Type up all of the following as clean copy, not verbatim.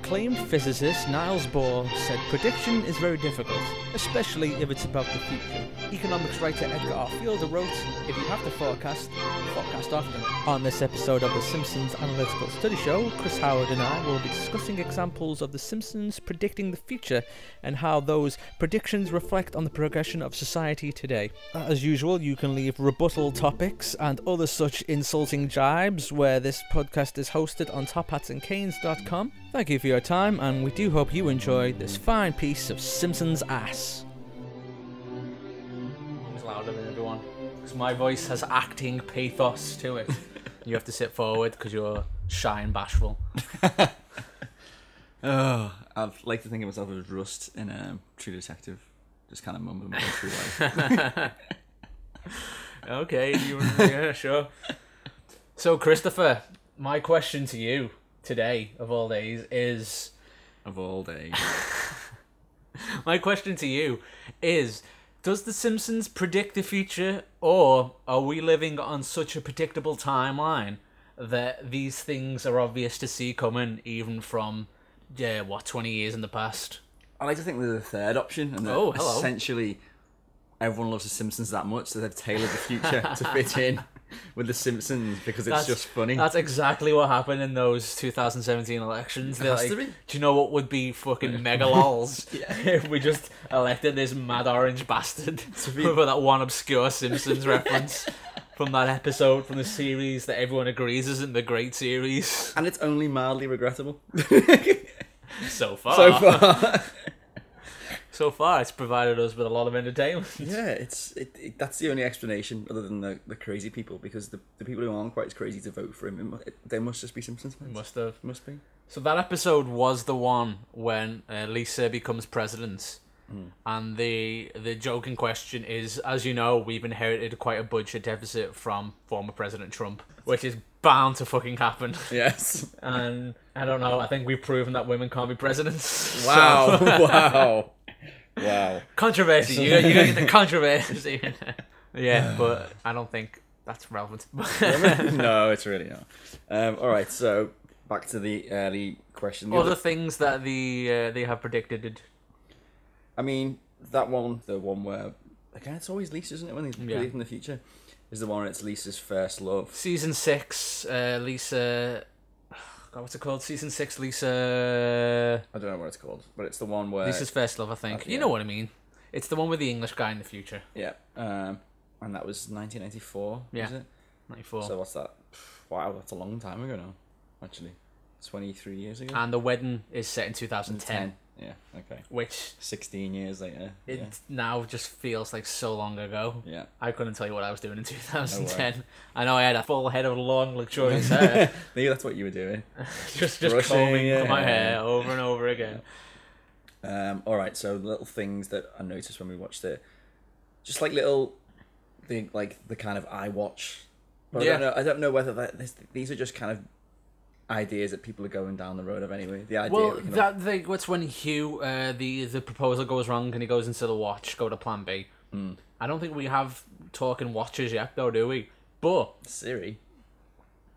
acclaimed physicist Niels Bohr said prediction is very difficult, especially if it's about the future. Economics writer Edgar R. Fielder wrote, "If you have to forecast often." On this episode of the Simpsons Analytical Study Show, Chris Howard and I will be discussing examples of the Simpsons predicting the future and how those predictions reflect on the progression of society today. As usual, you can leave rebuttal topics and other such insulting jibes where this podcast is hosted on tophatsandcanes.com. Thank you for your time, and we do hope you enjoy this fine piece of Simpsons ass. It's louder than everyone, because my voice has acting pathos to it. You have to sit forward because you're shy and bashful. Oh, I'd like to think of myself as Rust in True Detective, just kind of mumbling my way through life. Okay, yeah, sure. So, Christopher, my question to you today, of all days, is... Of all days. My question to you is, does The Simpsons predict the future, or are we living on such a predictable timeline that these things are obvious to see coming even from, 20 years in the past? I like to think there's a third option, and that essentially everyone loves The Simpsons that much that they've tailored the future to fit in with The Simpsons because it's just funny. That's exactly what happened in those 2017 elections. They're like, do you know what would be fucking mega lols if we just elected this mad orange bastard for that one obscure Simpsons reference from that episode from the series that everyone agrees isn't the great series. And it's only mildly regrettable. So far. So far, it's provided us with a lot of entertainment. Yeah, that's the only explanation other than the crazy people, because the people who aren't quite as crazy to vote for him, they must just be Simpsons fans. Must be. So that episode was the one when Lisa becomes president. And the joking question is, as you know, we've inherited quite a budget deficit from former President Trump, which is bound to fucking happen. Yes. And I don't know, I think we've proven that women can't be presidents. Wow, wow. Wow. Controversy. You gotta get the controversy. Yeah, but I don't think that's relevant. No, it's really not. Alright, so back to the early question. Other things that they have predicted. I mean, that one, the one where, again, it's always Lisa, isn't it, when they predict in the future, is the one where it's Lisa's first love. Season 6, Lisa... God, what's it called? Season 6, Lisa... I don't know what it's called, but it's the one where... Lisa's first love, I think. You know what I mean. It's the one with the English guy in the future. Yeah. And that was 1994, was it? 94. So what's that? Wow, that's a long time ago now, actually. 23 years ago. And the wedding is set in 2010. Yeah, okay. Which... 16 years later. It now just feels like so long ago. Yeah. I couldn't tell you what I was doing in 2010. No, I know I had a full head of long, luxurious hair. Maybe that's what you were doing. just combing my hair over and over again. Alright, so little things that I noticed when we watched it. Just like little... the kind of I watch. But I don't know whether these are just kind of ideas that people are going down the road of anyway. The idea. What's when Hugh, the proposal goes wrong and he goes into the watch, go to Plan B. I don't think we have talking watches yet, though, do we? But Siri.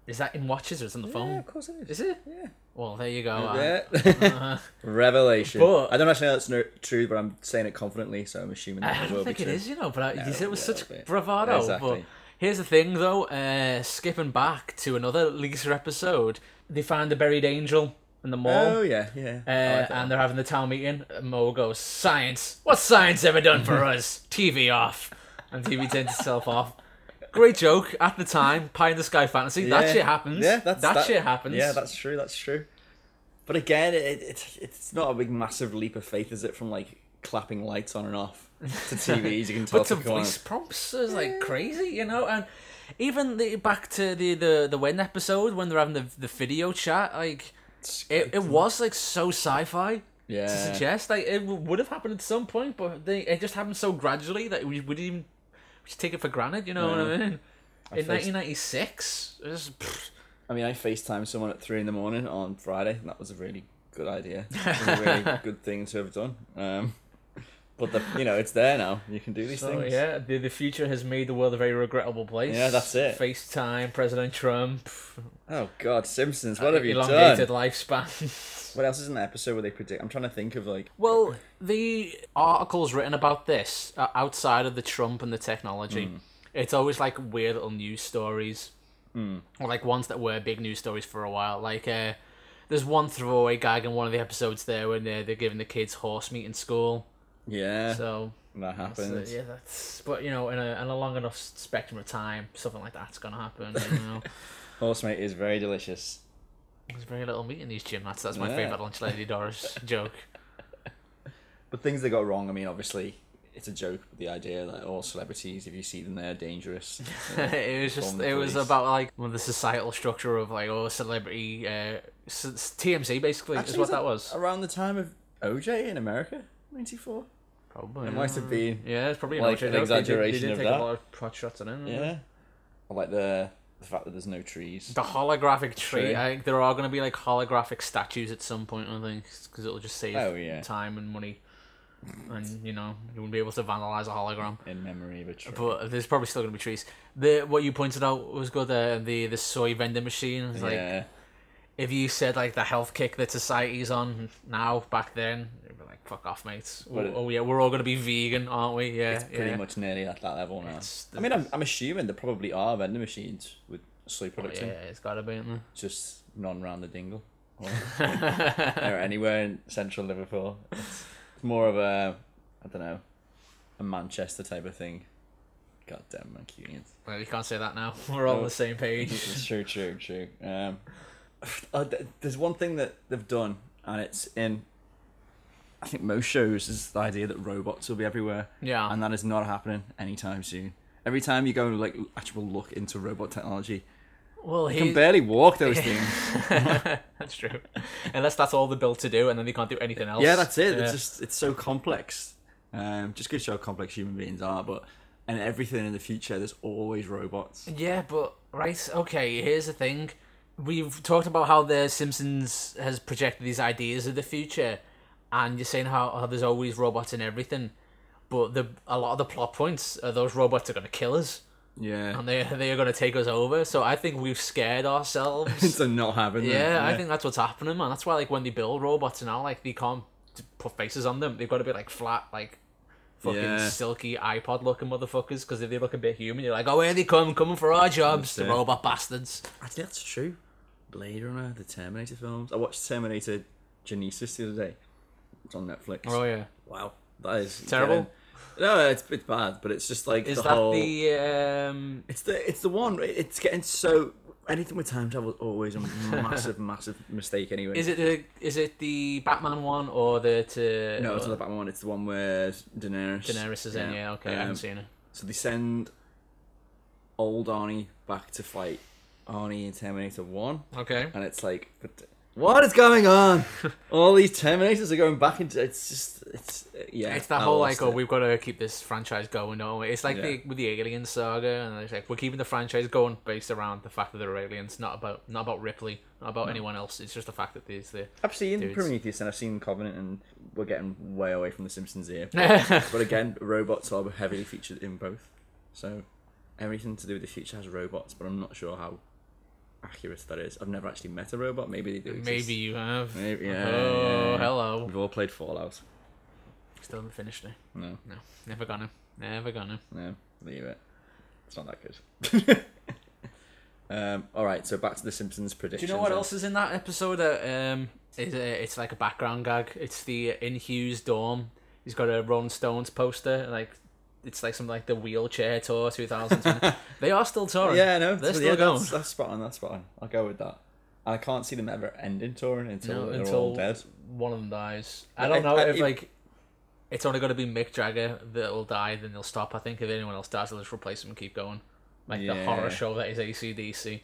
Is that in watches or is it on the phone? Yeah, of course it is. Is it? Yeah. Well, there you go. Yeah. Revelation. But I don't actually know that's true, but I'm saying it confidently, so I'm assuming that I don't think it is, but you said it was such bravado. Exactly. But here's the thing, though. Skipping back to another Lisa episode, they find a buried angel in the mall. Oh, yeah. And they're having the town meeting. Mo goes, "Science? What's science ever done for us? TV off." And TV turns itself off. Great joke at the time. Pie in the sky fantasy. Yeah. That shit happens. Yeah, that shit happens. Yeah, that's true. But again, it's not a big massive leap of faith, is it? From like clapping lights on and off to TVs, you can tell. But to voice prompts is like crazy, And even back to the wedding episode when they're having the video chat, like it was like so sci-fi. Yeah. To suggest like it would have happened at some point, but it just happened so gradually that we wouldn't even just take it for granted. You know what I mean? In 1996, it was. I mean, I FaceTimed someone at 3 a.m. on Friday, and that was a really good idea. It was a really good thing to have done. But it's there now. You can do these things. Yeah, the future has made the world a very regrettable place. Yeah, that's it. FaceTime, President Trump. Oh God, Simpsons, what have you done? Elongated lifespan. What else is in the episode where they predict? I'm trying to think of like. Well, the articles written about this outside of the Trump and the technology, it's always like weird little news stories, or like ones that were big news stories for a while. Like there's one throwaway gag in one of the episodes there when they're giving the kids horse meat in school. Yeah. So that happens. But in a long enough spectrum of time, something like that's gonna happen. You know. Horse meat is very delicious. There's very little meat in these gym rats. That's my favourite Lunch Lady Doris joke. But things they got wrong, I mean, obviously, it's a joke, but the idea that all celebrities, if you see them, they're dangerous. It was about, like, the societal structure of, like, celebrity, TMZ, basically, Actually, is what that was. Around the time of OJ in America, 94? Probably. It might have been. Yeah, it's probably like an exaggeration they did of take that. a lot of pot shots in it. Yeah. Or like the fact that there's no trees. The holographic tree. I think there are going to be like holographic statues at some point, I think, because it'll just save time and money. And, you wouldn't be able to vandalize a hologram. In memory of a tree. But there's probably still going to be trees. What you pointed out was good, the soy vending machine. It's like, if you said like the health kick that society's on now, back then, you'd be like, fuck off, mates. We're all going to be vegan, aren't we? Yeah, it's pretty much nearly at that level now. I mean, I'm assuming there probably are vending machines with soy products in. Yeah, it's got to be, isn't there? Just none round the dingle. Or anywhere in central Liverpool. It's more of a, I don't know, a Manchester type of thing. God damn Mancunians. Well, you can't say that now. We're all on the same page. It's true. There's one thing that they've done, and it's in, I think, most shows, is the idea that robots will be everywhere. Yeah. And that is not happening anytime soon. Every time you go and like actual look into robot technology, you can barely walk those things. That's true. Unless that's all they're built to do, and then they can't do anything else. Yeah, that's it. Yeah. It's so complex. Just good to show how complex human beings are, and everything in the future, there's always robots. Yeah, but okay. Here's the thing: we've talked about how the Simpsons has projected these ideas of the future, and you're saying how there's always robots in everything, but a lot of the plot points are those robots are going to kill us. Yeah. And they are going to take us over. So I think we've scared ourselves into not having them. Yeah, I think that's what's happening, man. That's why, like, when they build robots now, like, they can't put faces on them. They've got to be, like, flat, like, fucking silky iPod-looking motherfuckers. Because if they look a bit human, you're like, oh, here they coming for our jobs, the robot bastards. Actually, that's true. Blade Runner, the Terminator films. I watched Terminator Genesis the other day. It's on Netflix. Oh, yeah. Wow. That is terrible. No, it's bad, but it's just like Is the that whole... It's the one. It's getting so... Anything with time travel is always a massive mistake anyway. Is it the Batman one or No, it's not the Batman one. It's the one where Daenerys is in, yeah, okay, I haven't seen it. So they send old Arnie back to fight Arnie in Terminator 1. Okay. And it's like... What is going on? All these Terminators are going back into... It's that whole, like, we've got to keep this franchise going, don't we? It's like with the Alien saga, and it's like, we're keeping the franchise going based around the fact that they're aliens, not about Ripley, not about anyone else. It's just the fact that there's the I've seen Prometheus and I've seen Covenant, and we're getting way away from The Simpsons here. But again, robots are heavily featured in both. So everything to do with the future has robots, but I'm not sure how accurate that is. I've never actually met a robot. Maybe they do exist. Maybe you have. Maybe, hello. We've all played Fallout. Still haven't finished it. No, never gonna. No, leave it. It's not that good. Alright, so back to the Simpsons predictions. Do you know what else is in that episode? It's like a background gag. It's in Hugh's dorm. He's got a Rolling Stones poster, like it's like something like the Wheelchair Tour 2020. They are still touring. Yeah, no, they're still going. That's spot on. I'll go with that. I can't see them ever ending touring until they're all dead. One of them dies. I don't know if like it's only going to be Mick Jagger that'll die, then they'll stop. I think if anyone else dies, they'll just replace him and keep going. Like the horror show that is AC/DC.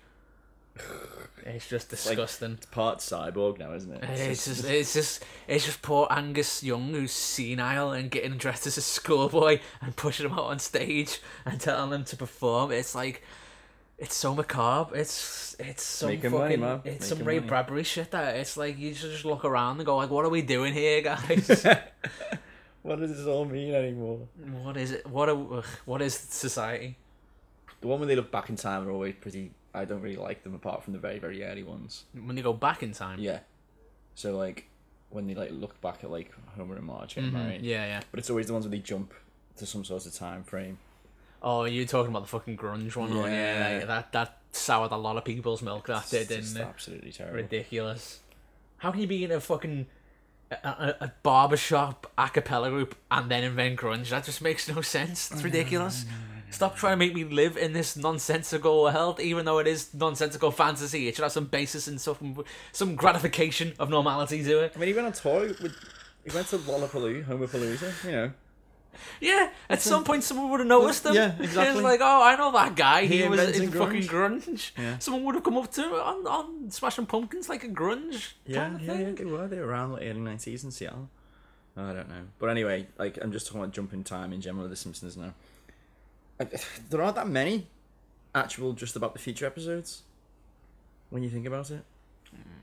It's just disgusting. It's part cyborg now, isn't it? It's just poor Angus Young who's senile and getting dressed as a schoolboy and pushing him out on stage and telling him to perform. It's like, it's so macabre. It's some Making fucking money, it's some Ray Bradbury shit. That it's like you just look around and go like, what are we doing here, guys? What does this all mean anymore? What is it? What is society? The one when they look back in time are always pretty. I don't really like them apart from the very, very early ones. When they go back in time? Yeah. So, like, when they, like, look back at, like, Homer and Marge getting married. Yeah, yeah. But it's always the ones where they jump to some sort of time frame. Oh, you're talking about the fucking grunge one? Yeah. Oh, yeah. That soured a lot of people's milk, that did, didn't It's it? absolutely terrible. Ridiculous. How can you be in a fucking... a barbershop a cappella group and then invent grunge? That just makes no sense. It's ridiculous. Stop trying to make me live in this nonsensical world, even though it is nonsensical fantasy. It should have some basis and some gratification of normality to it. I mean, he went on tour he went to Homerpalooza, you know. Yeah, at some point someone would have noticed him. Yeah, exactly. It's like, oh, I know that guy. He He was in invented fucking grunge. grunge. Yeah. Someone would have come up to him on Smashing Pumpkins like a grunge kind of thing. They were around like early 90s in Seattle. Oh, I don't know. But anyway, like, I'm just talking about jumping time in general with The Simpsons now. There aren't that many actual just about the future episodes when you think about it.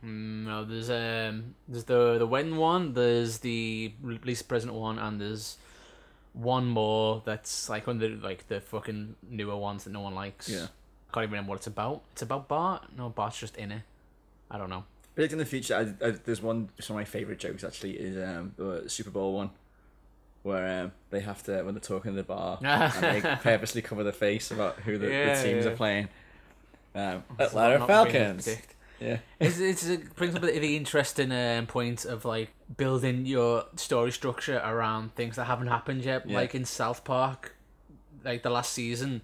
No, there's the wedding one, there's the release president one, and there's one more that's like one of the fucking newer ones that no one likes. Yeah. I can't even remember what it's about. It's about Bart? No, Bart's just in it. I don't know. Predicting the future, there's one of my favourite jokes actually is the Super Bowl one. Where they have to, when they're talking in the bar, and they purposely cover their face about who the teams are playing. Atlanta Falcons. Yeah, it brings up the interesting point of like building your story structure around things that haven't happened yet. Yeah. Like in South Park, like the last season,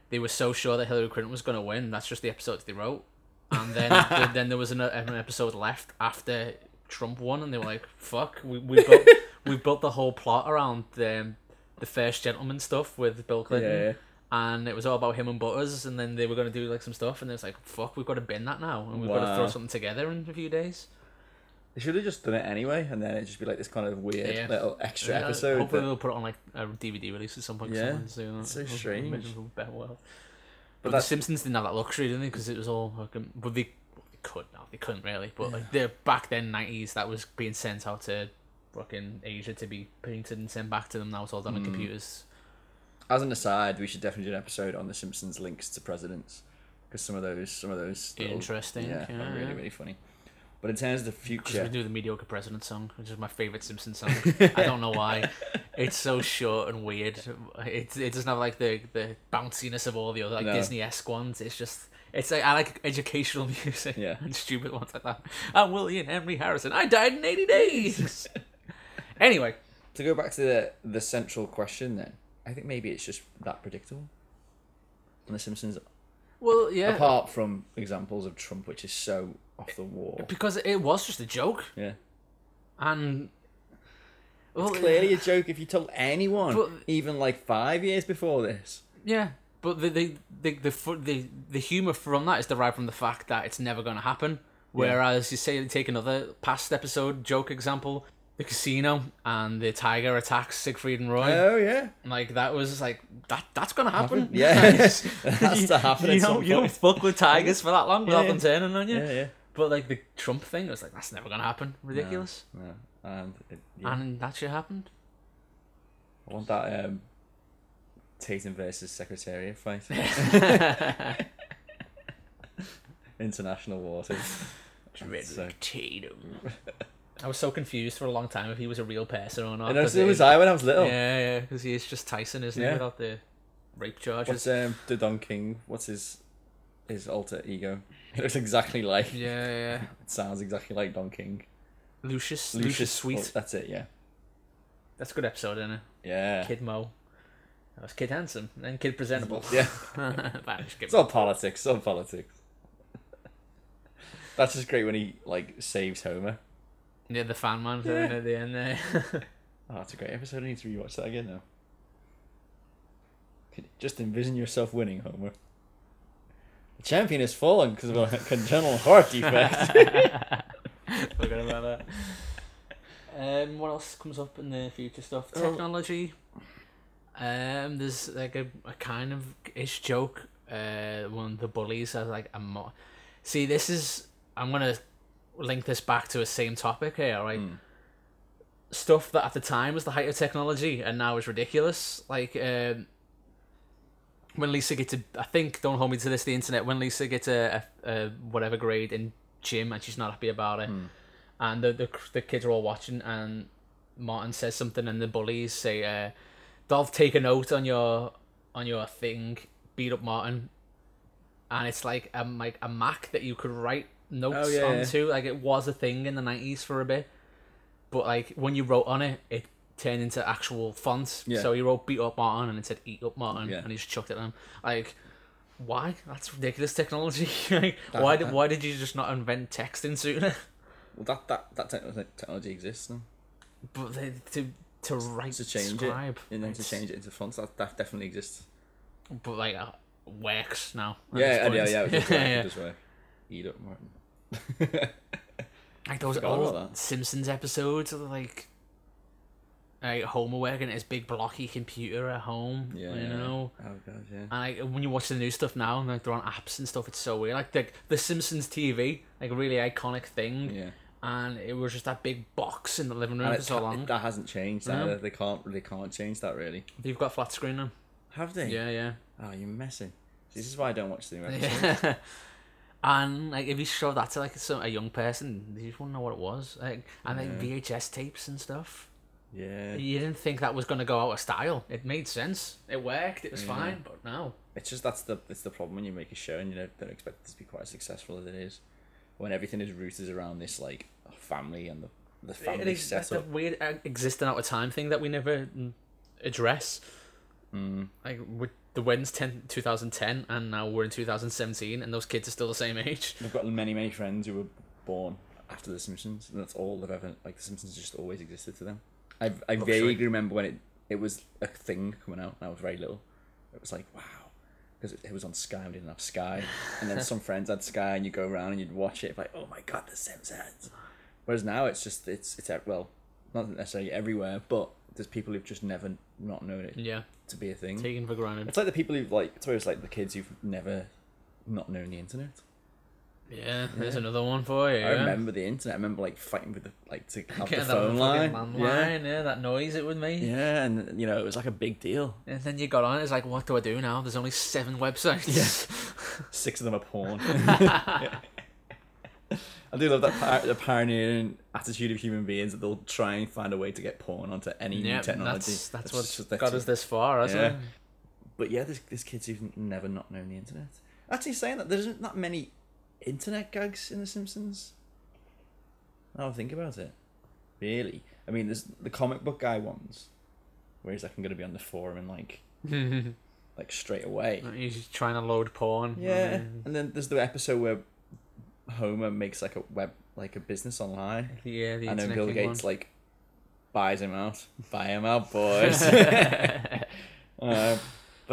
they were so sure that Hillary Clinton was going to win. That's just the episodes they wrote, and then then there was an episode left after Trump won, and they were like, "Fuck, we built the whole plot around the First Gentleman stuff with Bill Clinton." Yeah. And it was all about him and Butters, and then they were going to do like some stuff, and it was like, fuck, we've got to bin that now, and we've got to throw something together in a few days. They should have just done it anyway, and then it'd just be like this kind of weird little extra episode. Hopefully they'll put it on like a DVD release at some point. Yeah, soon. it's so strange. Maybe a better world. But the Simpsons didn't have that luxury, didn't they? Because it was all fucking... But they could now. They couldn't really. But like, they're back then, 90s, that was being sent out to fucking Asia to be painted and sent back to them. Now it's all done on computers. As an aside, we should definitely do an episode on The Simpsons links to presidents, because some of those little, interesting, are really really funny. But in terms of the future, because we do the Mediocre President song, which is my favourite Simpsons song. I don't know why. It's so short and weird. It doesn't have like the bounciness of all the other Disney-esque ones. It's like I like educational music and stupid ones like that. I'm William Henry Harrison. I died in 80 days. Anyway, to go back to the central question then. I think maybe it's just that predictable. And The Simpsons, well, yeah. apart from examples of Trump, which is so off the wall. Because it was just a joke. Yeah. And... Well, it's clearly a joke if you told anyone, even like 5 years before this. Yeah, but the humour from that is derived from the fact that it's never going to happen. Whereas you say, take another past episode joke example... The casino and the tiger attacks Siegfried and Roy. Oh yeah, like that was like that's gonna happen. Yeah, that's to happen. You don't fuck with tigers for that long without them turning on you. Yeah. But like the Trump thing, it was like that's never gonna happen. Ridiculous. No. And that shit happened. I want that Tatum versus Secretariat fight. International waters. Tatum. I was so confused for a long time if he was a real person or not. I know, so was I when I was little. Yeah, because he is just Tyson, isn't he, without the rape charges. What's the Don King? What's his alter ego? It looks exactly like. Yeah. It sounds exactly like Don King. Lucius Sweet. Oh, that's it. Yeah. That's a good episode, isn't it? Yeah. Kid Mo. That was Kid Handsome, and then Kid Presentable. Yeah. It's all politics. That's just great when he like saves Homer. Yeah, the fan man at the end there. Oh, that's a great episode. I need to rewatch that again now. Just envision yourself winning, Homer. The champion has fallen because of a congenital heart defect. Forgot about that. What else comes up in the future stuff? Technology. There's like a kind of ish joke. One of the bullies has like See, this is... I'm gonna link this back to a same topic here, right? stuff that at the time was the height of technology and now is ridiculous. Like when Lisa gets I think, don't hold me to this, the internet, when Lisa gets a whatever grade in gym and she's not happy about it, and the kids are all watching, and Martin says something and the bullies say, Dolph, take a note on your thing, beat up Martin. And it's like a Mac that you could write notes onto. Like, it was a thing in the 90s for a bit. But like when you wrote on it, it turned into actual fonts. Yeah. So he wrote beat up Martin and it said eat up Martin, and he just chucked it at him. Like, why? That's ridiculous technology. Like, why did you just not invent texting sooner? Well, that technology exists now. But to write, to change scribe, it, to change it into fonts, that definitely exists. But like works now. Yeah, it does work. Eat up Martin. Like those old Simpsons episodes of like Homer working at his big blocky computer at home. Yeah, you know. Oh god, yeah. And like when you watch the new stuff now, and like they're on apps and stuff, it's so weird. Like the Simpsons TV, like a really iconic thing. Yeah. And it was just that big box in the living room for so long. That hasn't changed either. They can't change that really. They've got flat screen now. Have they? Yeah. Oh, you're messing. This is why I don't watch the new episodes. Yeah. And like if you show that to like a young person, they just wouldn't know what it was. Like, and like VHS tapes and stuff. Yeah. You didn't think that was going to go out of style. It made sense. It worked. It was fine. But no. It's just it's the problem when you make a show and you don't expect it to be quite as successful as it is. When everything is rooted around this like family and the family setup. That's a weird existing out of time thing that we never address. Like with the wedding's 2010 and now we're in 2017 and those kids are still the same age. I've got many friends who were born after The Simpsons, and that's all they've ever, like, The Simpsons just always existed to them. I vaguely remember when it was a thing coming out and I was very little. It was like, wow, because it was on Sky, we didn't have Sky, and then some friends had Sky and you go around and you'd watch it like, oh my god, The Simpsons. Whereas now it's just it's well, not necessarily everywhere, but there's people who've just never not known it to be a thing. Taken for granted. It's like the people who've it's like the kids who've never not known the internet. Yeah, there's another one for you. I remember the internet. I remember like fighting with to have the phone line. Yeah, that noise it would make. Yeah, and you know it was like a big deal. And then you got on. It's like, what do I do now? There's only 7 websites. Yeah, 6 of them are porn. I do love that the pioneering attitude of human beings that they'll try and find a way to get porn onto any new technology. That's what's got us this far, hasn't it? But yeah, there's kids who've never not known the internet. Actually, saying that, there isn't that many internet gags in The Simpsons. Now I think about it. Really? I mean, there's the comic book guy ones, where he's like, I'm going to be on the forum and like straight away. He's trying to load porn. Yeah. And then there's the episode where Homer makes like a business online. Yeah, the and then internet Bill king Gates one. like buys him out. Buy him out, boys. But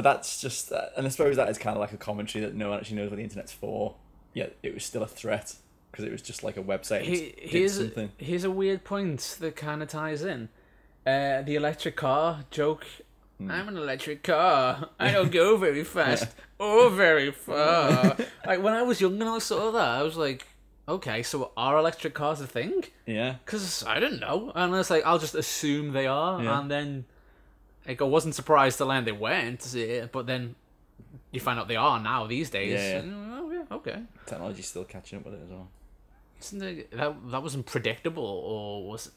that's just, and I suppose that is kind of like a commentary that no one actually knows what the internet's for. Yet it was still a threat because it was just like a website. Here's a weird point that kind of ties in. The electric car joke. I'm an electric car. I don't go very fast or very far. Like when I was young and I saw that, I was like, okay, so are electric cars a thing? Yeah. Because I didn't know. And I was like, I'll just assume they are. Yeah. And then like, I wasn't surprised to learn they weren't. But then you find out they are now these days. Yeah. Oh, yeah, okay. Technology's still catching up with it as well. Isn't it, that wasn't predictable, or was,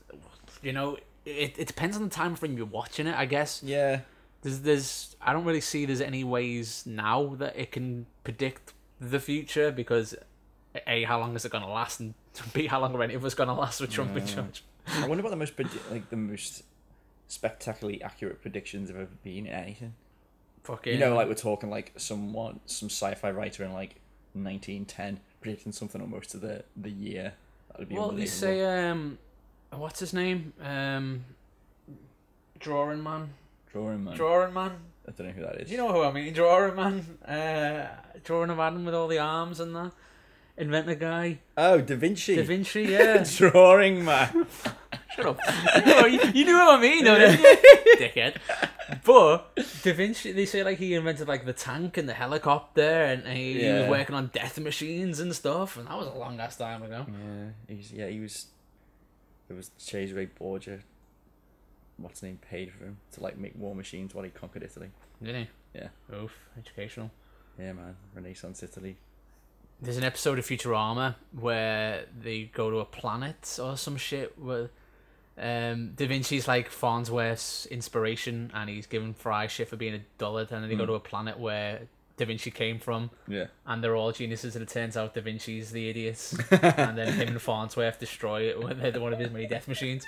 you know, it depends on the time frame you're watching it, I guess. Yeah. There's I don't really see there's any ways now that it can predict the future, because A, how long is it going to last, and B, how long are any of us going to last with Trump in charge? I wonder what the most spectacularly accurate predictions have ever been in anything. Fucking, you know, like we're talking like some sci-fi writer in like 1910 predicting something almost to the year. That would be unbelievable. They say what's his name? Drawing Man. I don't know who that is. You know who I mean? Drawing Man. Drawing a man with all the arms and that. Inventor guy. Oh, Da Vinci. Da Vinci, yeah. Drawing Man. Shut up. You knew what I mean, though, didn't you? Dickhead. But Da Vinci, they say like he invented like the tank and the helicopter, and he was working on death machines and stuff, and that was a long ass time ago. Yeah, he was. It was Cesare Borgia what's his name paid for him to like make war machines while he conquered Italy. Did he? Yeah. Oof, educational. Yeah, man, Renaissance Italy. There's an episode of Futurama where they go to a planet or some shit where Da Vinci's like Farnsworth's inspiration, and he's given Fry shit for being a dullard, and then they go to a planet where Da Vinci came from, and they're all geniuses, and it turns out Da Vinci's the idiots, and then him and Farnsworth destroy it with one of his many death machines.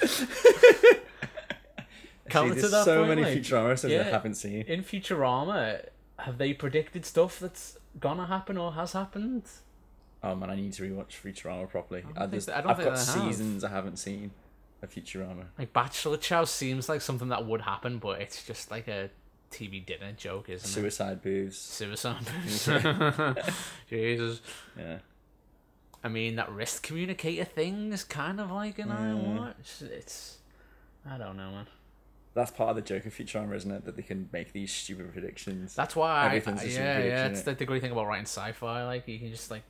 There's so many Futurama episodes I haven't seen. In Futurama, have they predicted stuff that's gonna happen or has happened? Oh man, I need to rewatch Futurama properly. I've got seasons I haven't seen of Futurama. Like Bachelor Chow seems like something that would happen, but it's just like a TV dinner joke, isn't Suicide booths. Suicide booths. Jesus. Yeah. I mean, that wrist communicator thing is kind of like an it's I don't know, man. That's part of the joke of Futurama, isn't it? That they can make these stupid predictions. That's why everything's a stupid prediction. It's the great thing about writing sci-fi. Like you can just like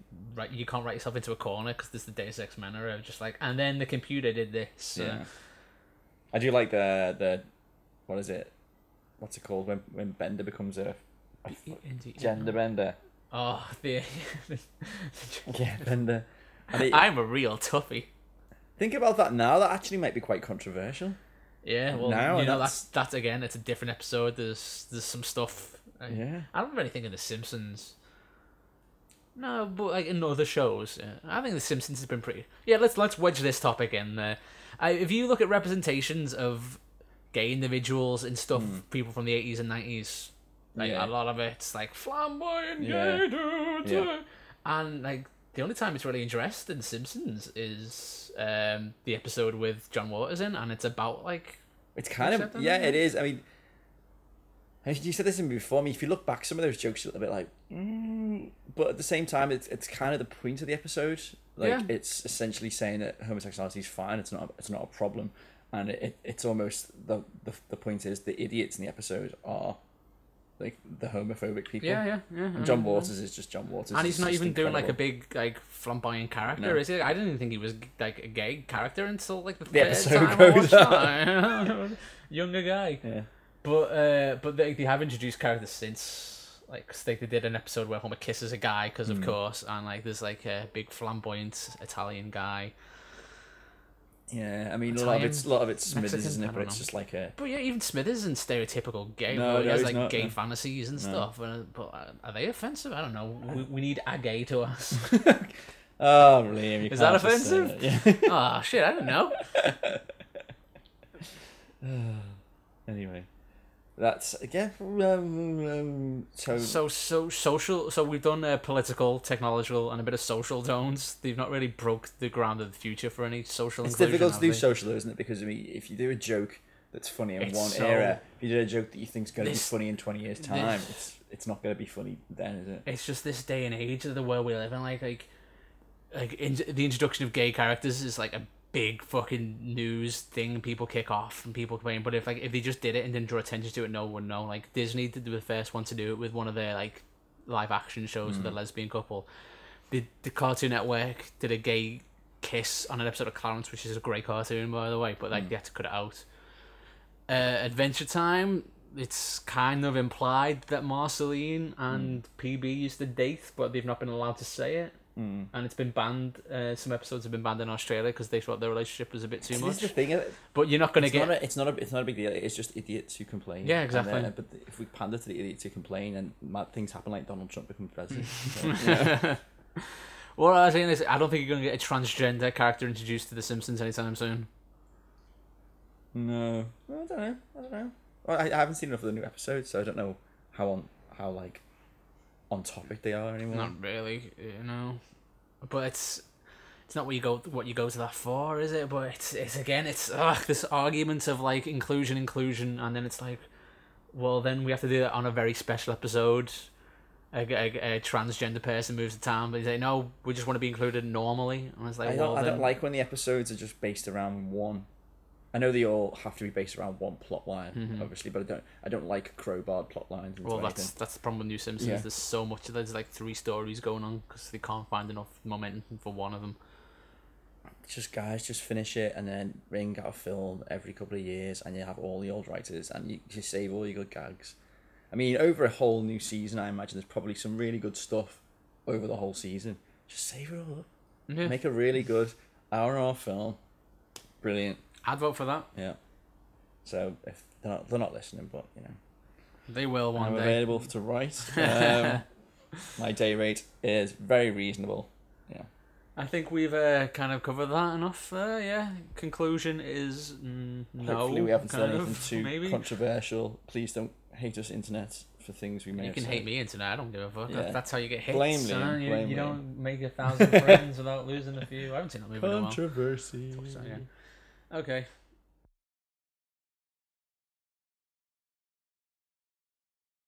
you can't write yourself into a corner because there's the Deus Ex Machina of just like, and then the computer did this. Yeah. I do like the what is it? What's it called when Bender becomes a gender bender? Oh, yeah, Bender. I'm a real toughie. Think about that now. That actually might be quite controversial. Yeah, well, now, you know, that's again, it's a different episode. There's some stuff. I don't really think of The Simpsons. No, but like in other shows, I think The Simpsons has been pretty. Yeah, let's wedge this topic in there. If you look at representations of gay individuals and stuff, people from the 80s and 90s, like a lot of it's like flamboyant gay dudes, and like the only time it's really interesting in Simpsons is the episode with John Waters in, and it's about like it's kind of it is. I mean, you said this to me before. I mean, if you look back, some of those jokes are a little bit like, but at the same time, it's kind of the point of the episode. Like it's essentially saying that homosexuality is fine. It's not a problem, and it's almost the point is the idiots in the episode are like the homophobic people. Yeah. And John Waters is just John Waters, and he's not even doing like a big like flamboyant character, is he? I didn't even think he was like a gay character until like the third episode time goes on. Younger guy. Yeah. But they have introduced characters since, like they did an episode where Homer kisses a guy because of course, and like there's like a big flamboyant Italian guy. Yeah, I mean a lot of it's Smithers, isn't it? But it's just like a. But yeah, even Smithers isn't stereotypical gay. No, he has like not, gay fantasies and stuff. But are they offensive? I don't know. We need a gay to us. Oh, Liam, is that offensive? Yeah. Oh shit, I don't know. Anyway, that's again. So social. So we've done political, technological, and a bit of social tones. They've not really broke the ground of the future for any social. It's difficult to do social, though, isn't it? Because I mean, if you do a joke that's funny in one era, if you do a joke that you think's going to be funny in 20 years' time, it's not going to be funny then, is it? It's just this day and age of the world we live in. Like the introduction of gay characters is like a big fucking news thing people kick off and people complain. But if they just did it and didn't draw attention to it, no one would know. Like Disney did the first one to do it with one of their like live action shows with a lesbian couple. The Cartoon Network did a gay kiss on an episode of Clarence, which is a great cartoon by the way, but like they had to cut it out. Adventure Time, it's kind of implied that Marceline and PB used to date, but they've not been allowed to say it. And it's been banned. Some episodes have been banned in Australia because they thought their relationship was a bit too much. This is the thing. But you're not going to get. It's not a big deal. It's just idiots who complain. Yeah, exactly. But if we pander to the idiots who complain, and mad things happen, like Donald Trump becomes president. What I was saying is, I don't think you're going to get a transgender character introduced to The Simpsons anytime soon. No, I don't know. Well, I haven't seen enough of the new episodes, so I don't know how on topic they are anymore. Not really, but it's not what you go to that for, is it? But it's again this argument of like inclusion, and then it's like, well, then we have to do that on a very special episode. A transgender person moves to town, but they say no, we just want to be included normally. And it's like, I don't like when the episodes are just based around one. I know they all have to be based around one plot line, obviously, but I don't like crowbarred plot lines. Well, that's the problem with New Simpsons. Yeah. There's so much. There's like 3 stories going on because they can't find enough momentum for one of them. just finish it and then bring out a film every couple of years, and you have all the old writers, and you just save all your good gags. I mean, over a whole new season, I imagine there's probably some really good stuff over the whole season. Just save it all up. Yeah. Make a really good hour-and-a-half film. Brilliant. I'd vote for that. Yeah. So if they're not listening, but you know, they will one I'm day. available to write. My day rate is very reasonable. Yeah. I think we've kind of covered that enough. Yeah. Conclusion is no. Hopefully we haven't said anything too controversial. Please don't hate us, internet, for things we may have said. You can hate me, internet. I don't give a fuck. Yeah. That's how you get hits. Blame Liam. You don't make 1,000 friends without losing a few. I haven't seen that movie in a while. Controversy. So, yeah. Okay.